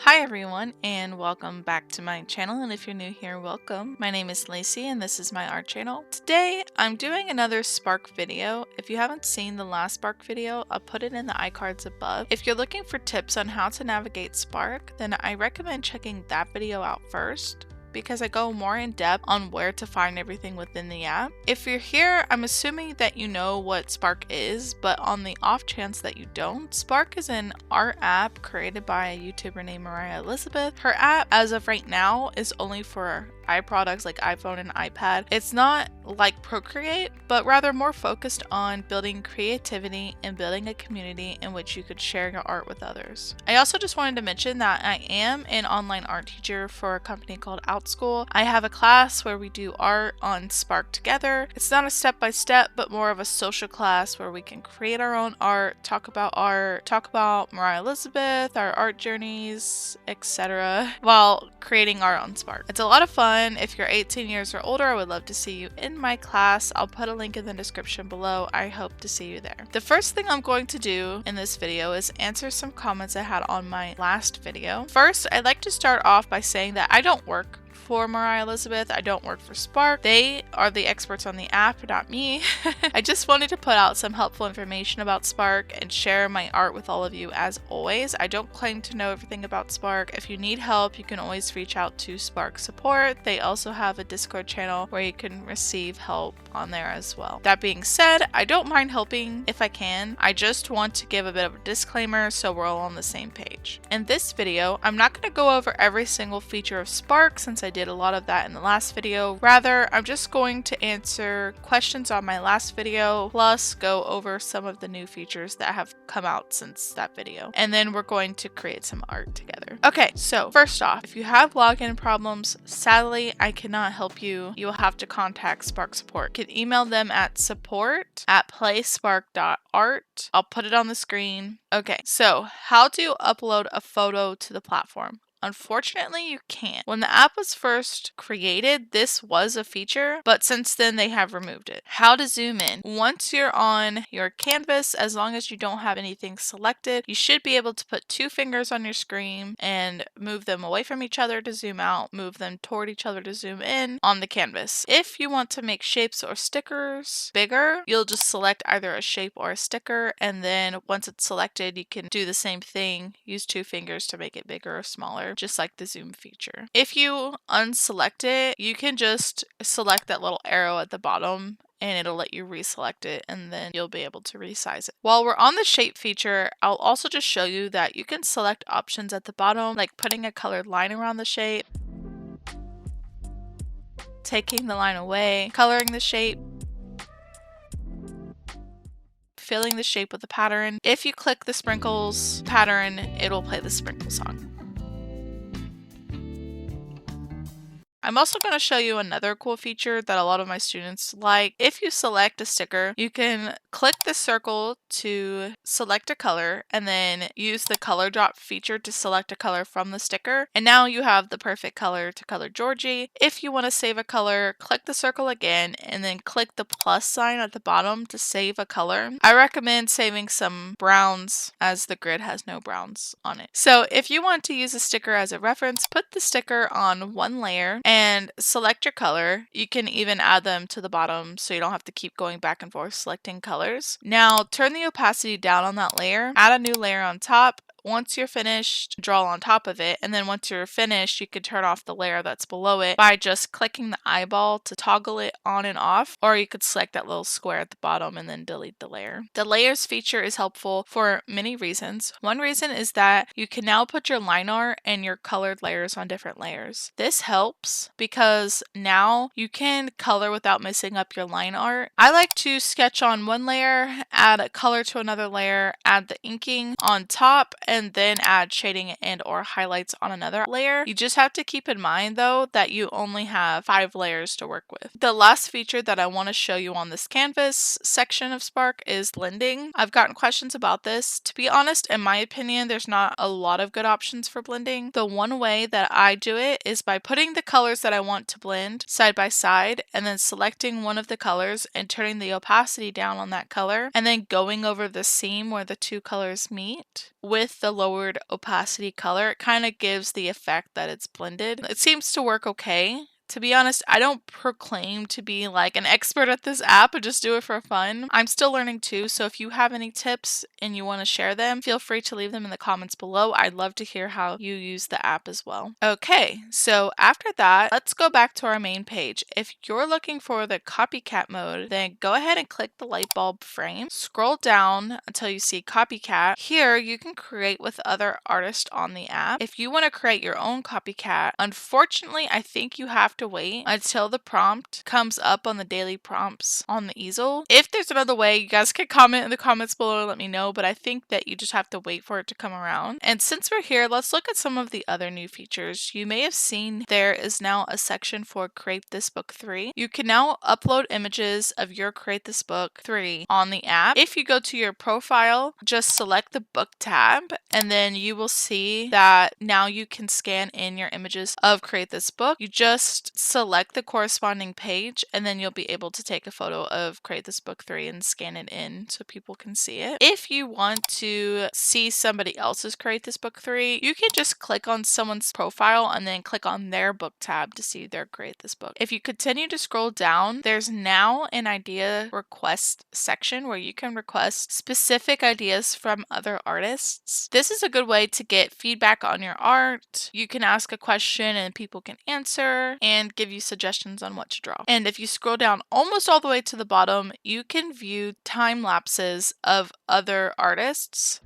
Hi everyone and welcome back to my channel, and if you're new here, welcome. My name is Lacey and this is my art channel. Today I'm doing another Spark video. If you haven't seen the last Spark video, I'll put it in the iCards above. If you're looking for tips on how to navigate Spark, then I recommend checking that video out first, because I go more in depth on where to find everything within the app. If you're here, I'm assuming that you know what Spark is, but on the off chance that you don't, Spark is an art app created by a YouTuber named Moriah Elizabeth. Her app, as of right now, is only for iProducts like iPhone and iPad. It's not like Procreate, but rather more focused on building creativity and building a community in which you could share your art with others. I also just wanted to mention that I am an online art teacher for a company called Outschool. I have a class where we do art on Spark together. It's not a step-by-step, but more of a social class where we can create our own art, talk about Moriah Elizabeth, our art journeys, etc., while creating art on Spark. It's a lot of fun. If you're 18 years or older, I would love to see you in my class. I'll put a link in the description below. I hope to see you there. The first thing I'm going to do in this video is answer some comments I had on my last video. First, I'd like to start off by saying that I don't work for Moriah Elizabeth. I don't work for Spark. They are the experts on the app, not me. I just wanted to put out some helpful information about Spark and share my art with all of you as always. I don't claim to know everything about Spark. If you need help, you can always reach out to Spark support. They also have a Discord channel where you can receive help on there as well. That being said, I don't mind helping if I can. I just want to give a bit of a disclaimer so we're all on the same page. In this video, I'm not going to go over every single feature of Spark since I did a lot of that in the last video. Rather, I'm just going to answer questions on my last video, plus go over some of the new features that have come out since that video. And then we're going to create some art together. Okay, so first off, if you have login problems, sadly, I cannot help you. You will have to contact Spark support. You can email them at support@playspark.art. I'll put it on the screen. Okay, so how to upload a photo to the platform. Unfortunately, you can't. When the app was first created, this was a feature, but since then they have removed it. How to zoom in. Once you're on your canvas, as long as you don't have anything selected, you should be able to put two fingers on your screen and move them away from each other to zoom out, move them toward each other to zoom in on the canvas. If you want to make shapes or stickers bigger, you'll just select either a shape or a sticker, and then once it's selected, you can do the same thing, use two fingers to make it bigger or smaller, just like the zoom feature. If you unselect it, you can just select that little arrow at the bottom and it'll let you reselect it, and then you'll be able to resize it. While we're on the shape feature, I'll also just show you that you can select options at the bottom, like putting a colored line around the shape, taking the line away, coloring the shape, filling the shape with a pattern. If you click the sprinkles pattern, it'll play the sprinkle song. I'm also going to show you another cool feature that a lot of my students like. If you select a sticker, you can click the circle to select a color and then use the color drop feature to select a color from the sticker. And now you have the perfect color to color Georgie. If you want to save a color, click the circle again and then click the plus sign at the bottom to save a color. I recommend saving some browns as the grid has no browns on it. So if you want to use a sticker as a reference, put the sticker on one layer and select your color. You can even add them to the bottom so you don't have to keep going back and forth selecting colors. Now turn the opacity down on that layer, add a new layer on top. Once you're finished, draw on top of it, and then once you're finished, you can turn off the layer that's below it by just clicking the eyeball to toggle it on and off, or you could select that little square at the bottom and then delete the layer. The layers feature is helpful for many reasons. One reason is that you can now put your line art and your colored layers on different layers. This helps because now you can color without messing up your line art. I like to sketch on one layer, add a color to another layer, add the inking on top, and then add shading and or highlights on another layer. You just have to keep in mind though that you only have 5 layers to work with. The last feature that I want to show you on this canvas section of Spark is blending. I've gotten questions about this. To be honest, in my opinion, there's not a lot of good options for blending. The one way that I do it is by putting the colors that I want to blend side by side and then selecting one of the colors and turning the opacity down on that color and then going over the seam where the two colors meet with the lowered opacity color, it kind of gives the effect that it's blended. It seems to work okay. To be honest, I don't proclaim to be like an expert at this app, but just do it for fun. I'm still learning too, so if you have any tips and you want to share them, feel free to leave them in the comments below. I'd love to hear how you use the app as well. Okay, so after that, let's go back to our main page. If you're looking for the copycat mode, then go ahead and click the light bulb frame. Scroll down until you see copycat. Here, you can create with other artists on the app. If you want to create your own copycat, unfortunately, I think you have to wait until the prompt comes up on the daily prompts on the easel. If there's another way, you guys can comment in the comments below and let me know, but I think that you just have to wait for it to come around. And since we're here, let's look at some of the other new features. You may have seen there is now a section for Create This Book 3. You can now upload images of your Create This Book 3 on the app. If you go to your profile, just select the book tab, and then you will see that now you can scan in your images of Create This Book. You just select the corresponding page, and then you'll be able to take a photo of Create This Book 3 and scan it in so people can see it. If you want to see somebody else's Create This Book 3, you can just click on someone's profile and then click on their book tab to see their Create This Book. If you continue to scroll down, there's now an idea request section where you can request specific ideas from other artists. This is a good way to get feedback on your art. You can ask a question and people can answer and give you suggestions on what to draw. And if you scroll down almost all the way to the bottom, you can view time lapses of other artists.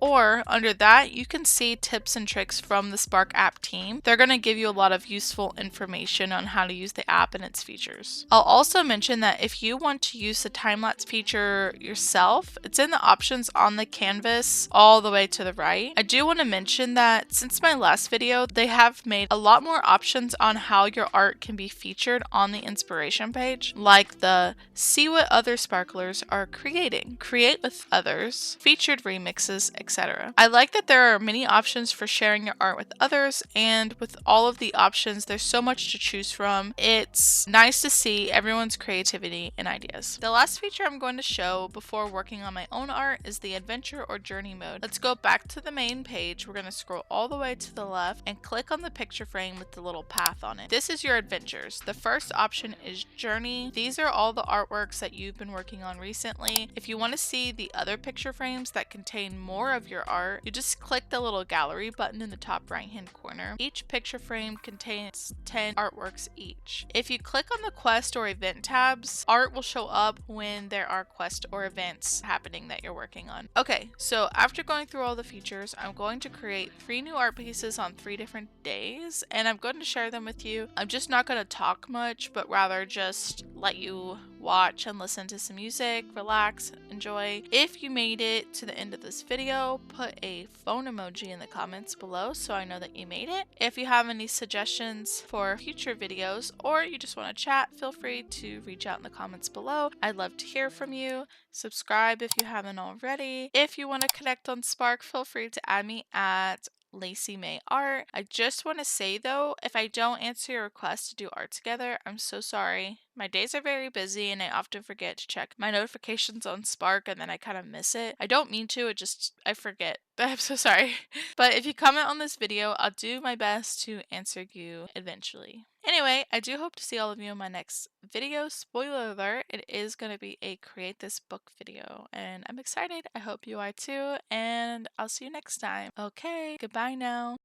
Or under that, you can see tips and tricks from the Spark app team. They're going to give you a lot of useful information on how to use the app and its features. I'll also mention that if you want to use the time-lapse feature yourself, it's in the options on the canvas all the way to the right. I do want to mention that since my last video, they have made a lot more options on how your art can be featured on the inspiration page, like the see what other sparklers are creating, create with others, featured remixes, etc. I like that there are many options for sharing your art with others, and with all of the options, there's so much to choose from. It's nice to see everyone's creativity and ideas. The last feature I'm going to show before working on my own art is the adventure or journey mode. Let's go back to the main page. We're going to scroll all the way to the left and click on the picture frame with the little path on it. This is your adventures. The first option is journey. These are all the artworks that you've been working on recently. If you want to see the other picture frames that contain more of your art, you just click the little gallery button in the top right hand corner. Each picture frame contains 10 artworks each. If you click on the quest or event tabs, art will show up when there are quests or events happening that you're working on. Okay, so after going through all the features, I'm going to create 3 new art pieces on 3 different days, and I'm going to share them with you. I'm just not going to talk much, but rather just let you watch and listen to some music, relax, enjoy. If you made it to the end of this video, put a phone emoji in the comments below so I know that you made it. If you have any suggestions for future videos or you just want to chat, feel free to reach out in the comments below. I'd love to hear from you. Subscribe if you haven't already. If you want to connect on Spark, feel free to add me at Lacey May Art. I just want to say though, if I don't answer your request to do art together, I'm so sorry. My days are very busy and I often forget to check my notifications on Spark and then I kind of miss it. I don't mean to, I forget. I'm so sorry. But if you comment on this video, I'll do my best to answer you eventually. Anyway, I do hope to see all of you in my next video. Spoiler alert, it is going to be a Create This Book video and I'm excited. I hope you are too, and I'll see you next time. Okay, goodbye now.